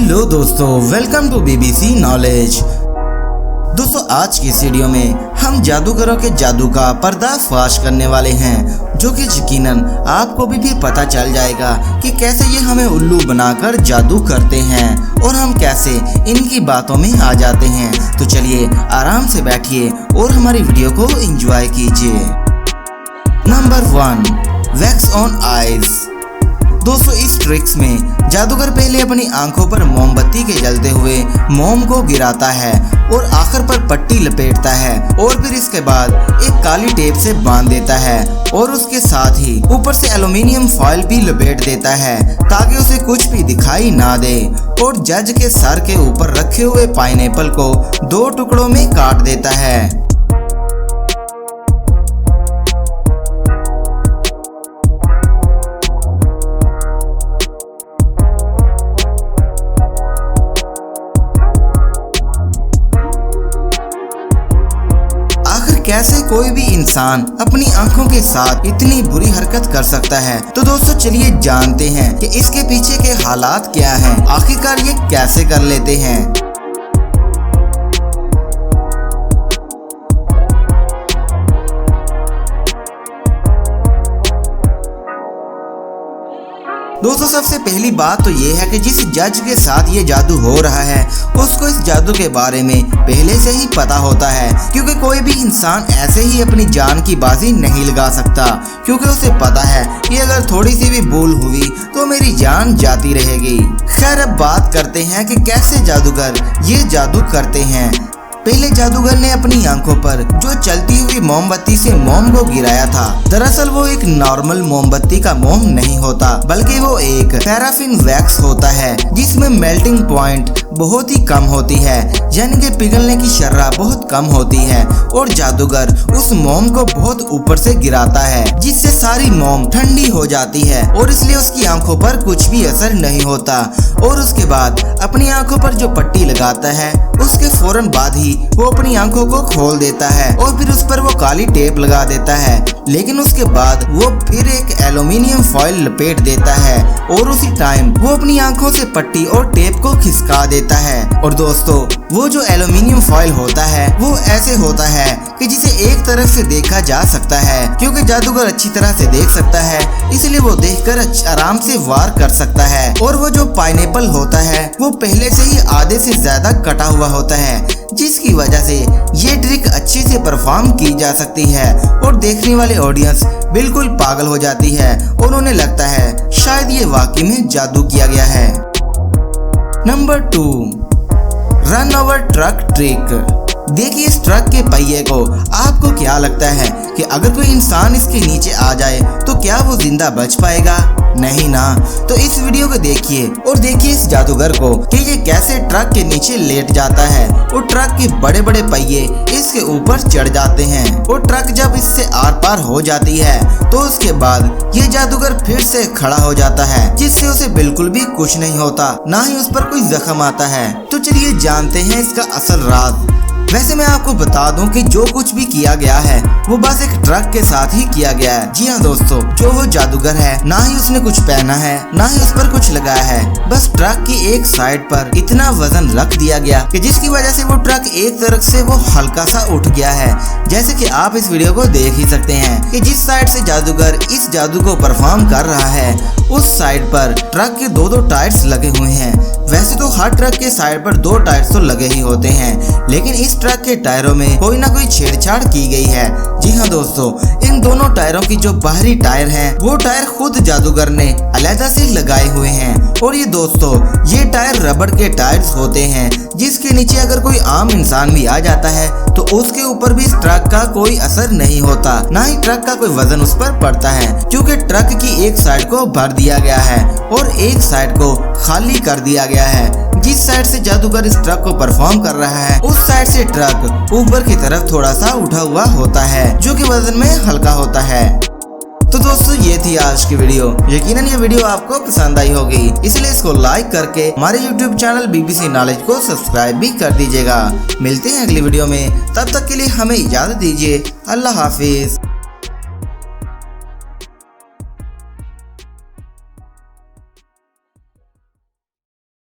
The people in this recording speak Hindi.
हेलो दोस्तों, वेलकम टू बीबीसी नॉलेज। दोस्तों, आज की इस वीडियो में हम जादूगरों के जादू का पर्दाफाश करने वाले हैं, जो कि यकीनन आपको भी फिर पता चल जाएगा कि कैसे ये हमें उल्लू बनाकर जादू करते हैं और हम कैसे इनकी बातों में आ जाते हैं। तो चलिए आराम से बैठिए और हमारी वीडियो को एंजॉय कीजिए। Number 1, wax on eyes. दोस्तों, इस ट्रिक्स में जादूगर पहले अपनी आंखों पर मोमबत्ती के जलते हुए मोम को गिराता है और आखिर पर पट्टी लपेटता है और फिर इसके बाद एक काली टेप से बांध देता है और उसके साथ ही ऊपर से एल्युमिनियम फॉइल भी लपेट देता है ताकि उसे कुछ भी दिखाई ना दे, और जज के सर के ऊपर रखे हुए पाइनएप्पल को 2 टुकड़ों में काट देता है। कैसे कोई भी इंसान अपनी आंखों के साथ इतनी बुरी हरकत कर सकता है? तो दोस्तों चलिए जानते हैं कि इसके पीछे के हालात क्या हैं, आखिरकार ये कैसे कर लेते हैं। दोस्तों, सबसे पहली बात तो ये है कि जिस जज के साथ ये जादू हो रहा है उसको इस जादू के बारे में पहले से ही पता होता है, क्योंकि कोई भी इंसान ऐसे ही अपनी जान की बाजी नहीं लगा सकता, क्योंकि उसे पता है कि अगर थोड़ी सी भी भूल हुई तो मेरी जान जाती रहेगी। खैर, अब बात करते हैं कि कैसे जादूगर ये जादू करते हैं। पहले जादूगर ने अपनी आंखों पर जो चलती हुई मोमबत्ती से मोम को गिराया था, दरअसल वो एक नॉर्मल मोमबत्ती का मोम नहीं होता, बल्कि वो एक पैराफिन वैक्स होता है जिसमें मेल्टिंग पॉइंट बहुत ही कम होती है, यानी कि पिघलने की शर्रा बहुत कम होती है, और जादूगर उस मोम को बहुत ऊपर से गिराता है जिससे सारी मोम ठंडी हो जाती है और इसलिए उसकी आंखों पर कुछ भी असर नहीं होता। और उसके बाद अपनी आंखों पर जो पट्टी लगाता है उसके फौरन बाद ही वो अपनी आंखों को खोल देता है और फिर उस पर वो काली टेप लगा देता है, लेकिन उसके बाद वो फिर एक एल्युमिनियम फॉइल लपेट देता है और उसी टाइम वो अपनी आंखों से पट्टी और टेप को खिसका देता है। और दोस्तों, वो जो एल्युमिनियम फॉइल होता है वो ऐसे होता है कि जिसे एक तरफ से देखा जा सकता है, क्योंकि जादूगर अच्छी तरह से देख सकता है, इसलिए वो देखकर आराम से वार कर सकता है। और वो जो पाइनएप्पल होता है वो पहले से ही आधे से ज्यादा कटा हुआ होता है, जिसकी वजह से ये ट्रिक अच्छे से परफॉर्म की जा सकती है और देखने वाले ऑडियंस बिल्कुल पागल हो जाती है और उन्हें लगता है शायद ये वाकई में जादू किया गया है। Number 2, run over truck trick. देखिए, इस ट्रक के पहिए को आपको क्या लगता है कि अगर कोई इंसान इसके नीचे आ जाए तो क्या वो जिंदा बच पाएगा? नहीं ना। तो इस वीडियो को देखिए और देखिए इस जादूगर को कि ये कैसे ट्रक के नीचे लेट जाता है और ट्रक के बड़े बड़े पहिए इसके ऊपर चढ़ जाते हैं और ट्रक जब इससे आर पार हो जाती है तो उसके बाद ये जादूगर फिर से खड़ा हो जाता है, जिससे उसे बिल्कुल भी कुछ नहीं होता, ना ही उस पर कोई जख्म आता है। तो चलिए जानते हैं इसका असल राज। वैसे मैं आपको बता दूं कि जो कुछ भी किया गया है वो बस एक ट्रक के साथ ही किया गया है। जी हाँ दोस्तों, जो वो जादूगर है ना ही उसने कुछ पहना है ना ही उस पर कुछ लगाया है, बस ट्रक की एक साइड पर इतना वजन रख दिया गया कि जिसकी वजह से वो ट्रक एक तरफ से वो हल्का सा उठ गया है। जैसे कि आप इस वीडियो को देख ही सकते हैं कि जिस साइड से जादूगर इस जादू को परफॉर्म कर रहा है उस साइड पर ट्रक के 2 टायर्स लगे हुए हैं। वैसे तो हर ट्रक के साइड पर 2 टायर्स तो लगे ही होते हैं, लेकिन इस ट्रक के टायरों में कोई ना कोई छेड़छाड़ की गई है। जी हाँ दोस्तों, इन दोनों टायरों की जो बाहरी टायर हैं वो टायर खुद जादूगर ने अलग से लगाए हुए हैं। और ये दोस्तों, ये टायर रबड़ के टायर्स होते हैं, जिसके नीचे अगर कोई आम इंसान भी आ जाता है तो उसके ऊपर भी इस ट्रक का कोई असर नहीं होता, ना ही ट्रक का कोई वजन उस पर पड़ता है, क्योंकि ट्रक की एक साइड को भर दिया गया है और एक साइड को खाली कर दिया गया है। जिस साइड से जादूगर इस ट्रक को परफॉर्म कर रहा है उस साइड से ट्रक ऊपर की तरफ थोड़ा सा उठा हुआ होता है, जो कि वजन में हल्का होता है। तो दोस्तों, ये थी आज की वीडियो। यकीनन ये वीडियो आपको पसंद आई होगी, इसलिए इसको लाइक करके हमारे YouTube चैनल बीबीसी नॉलेज को सब्सक्राइब भी कर दीजिएगा। मिलते हैं अगली वीडियो में, तब तक के लिए हमें इजाजत दीजिए। अल्लाह हाफिज।